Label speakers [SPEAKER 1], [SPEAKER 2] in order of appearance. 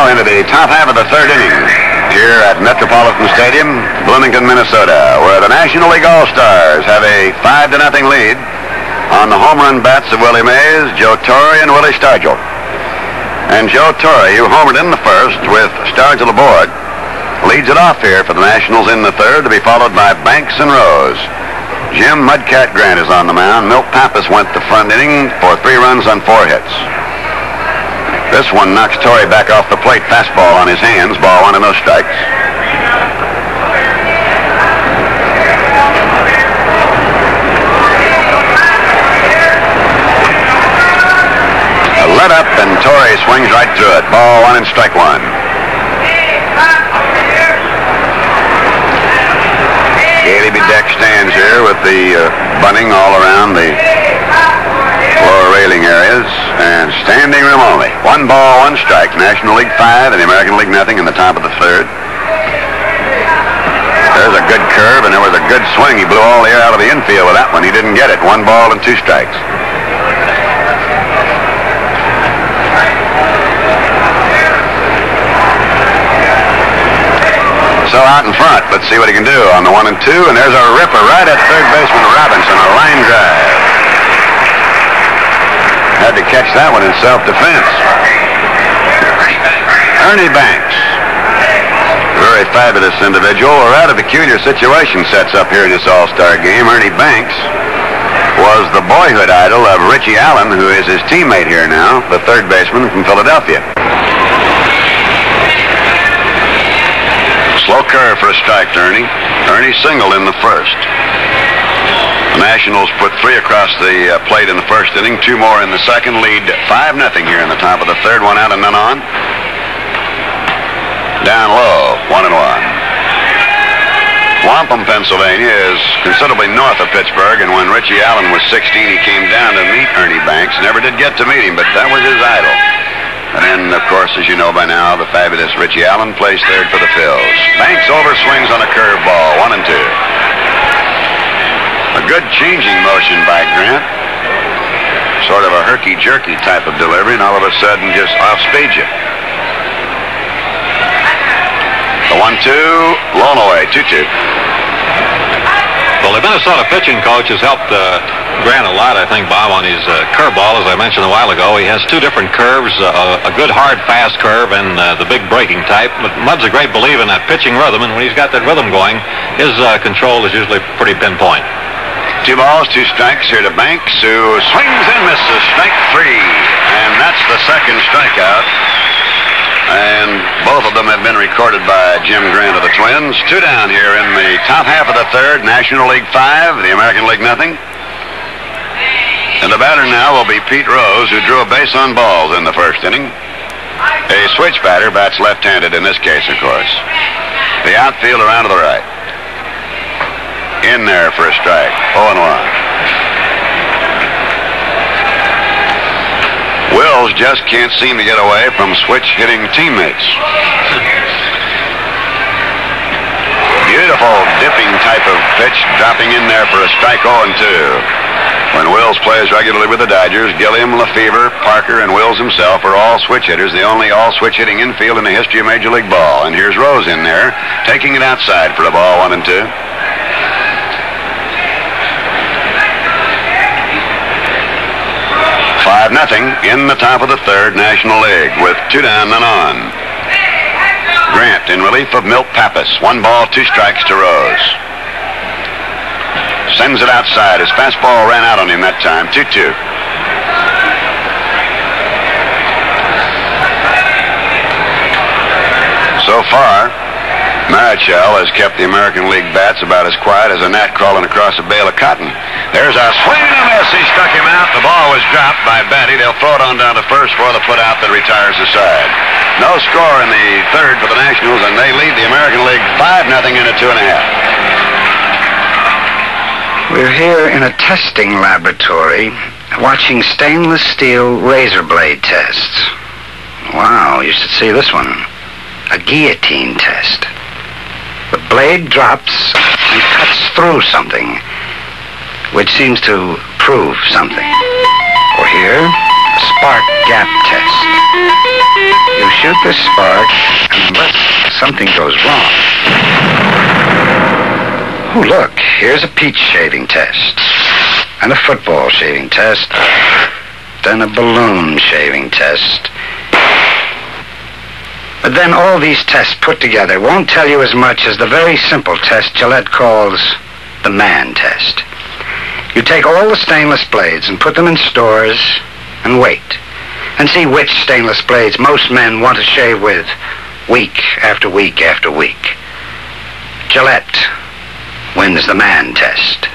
[SPEAKER 1] into the top half of the third inning here at Metropolitan Stadium, Bloomington, Minnesota, where the National League All-Stars have a 5-0 lead on the home run bats of Willie Mays, Joe Torre, and Willie Stargell. And Joe Torre, who homered in the first with Stargell aboard, leads it off here for the Nationals in the third, to be followed by Banks and Rose. Jim Mudcat Grant is on the mound. Milt Pappas went the front inning for 3 runs on 4 hits. This one knocks Torre back off the plate. Fastball on his hands. Ball 1 and no strikes. A let up and Torre swings right through it. Ball 1 and strike 1. Gailey Bedeck stands here with the bunting all around the lower railing areas, and standing room only. 1 ball, 1 strike. National League 5 and the American League nothing in the top of the third. There's a good curve, and there was a good swing. He blew all the air out of the infield with that one. He didn't get it. 1 ball and 2 strikes. So out in front, let's see what he can do on the 1 and 2, and there's a ripper right at third baseman Robinson, a line drive. Had to catch that one in self-defense. Ernie Banks, a very fabulous individual. A rather peculiar situation sets up here in this All-Star game. Ernie Banks was the boyhood idol of Richie Allen, who is his teammate here now, the third baseman from Philadelphia. Slow curve for a strike to Ernie. Ernie singled in the first. The Nationals put 3 across the plate in the first inning, 2 more in the second. Lead 5-0 here in the top of the third. 1 out and none on. Down low, 1 and 1. Wampum, Pennsylvania is considerably north of Pittsburgh, and when Richie Allen was 16, he came down to meet Ernie Banks. Never did get to meet him, but that was his idol. And then, of course, as you know by now, the fabulous Richie Allen plays third for the Phils. Banks overswings on a curveball, 1 and 2. A good changing motion by Grant. Sort of a herky-jerky type of delivery, and all of a sudden just off-speed you. The 1-2, blown away, 2-2.
[SPEAKER 2] Well, the Minnesota pitching coach has helped Grant a lot, I think, Bob, on his curveball, as I mentioned a while ago. He has 2 different curves, a good, hard, fast curve and the big breaking type. But Mud's a great believer in that pitching rhythm, and when he's got that rhythm going, his control is usually pretty pinpoint.
[SPEAKER 1] 2 balls, 2 strikes here to Banks, who swings and misses. Strike 3, and that's the second strikeout. And both of them have been recorded by Jim Grant of the Twins. 2 down here in the top half of the third. National League 5, the American League nothing. And the batter now will be Pete Rose, who drew a base on balls in the first inning. A switch batter, bats left-handed in this case, of course. The outfield around to the right. In there for a strike. 0-1. Wills just can't seem to get away from switch-hitting teammates. Beautiful dipping type of pitch, dropping in there for a strike. 0-2. When Wills plays regularly with the Dodgers, Gilliam, Lefevre, Parker, and Wills himself are all switch hitters, the only all switch-hitting infield in the history of Major League Ball. And here's Rose in there, taking it outside for a ball. 1-2. 5-0 in the top of the third, National League, with 2 down, none on. Grant in relief of Milt Pappas. 1 ball, 2 strikes to Rose. Sends it outside. His fastball ran out on him that time. 2-2. So far, Marichal has kept the American League bats about as quiet as a gnat crawling across a bale of cotton. There's a swing and a miss. He struck him out. The ball was dropped by Batty. They'll throw it on down to first for the put out that retires the side. No score in the third for the Nationals, and they lead the American League 5-0 in a 2.5.
[SPEAKER 3] We're here in a testing laboratory watching stainless steel razor blade tests. Wow, you should see this one. A guillotine test. The blade drops and cuts through something, which seems to prove something. Or here, a spark gap test. You shoot the spark, and unless something goes wrong... Oh, look, here's a peach shaving test, and a football shaving test, then a balloon shaving test. But then all these tests put together won't tell you as much as the very simple test Gillette calls the man test. You take all the stainless blades and put them in stores and wait, and see which stainless blades most men want to shave with week after week after week. Gillette wins the man test.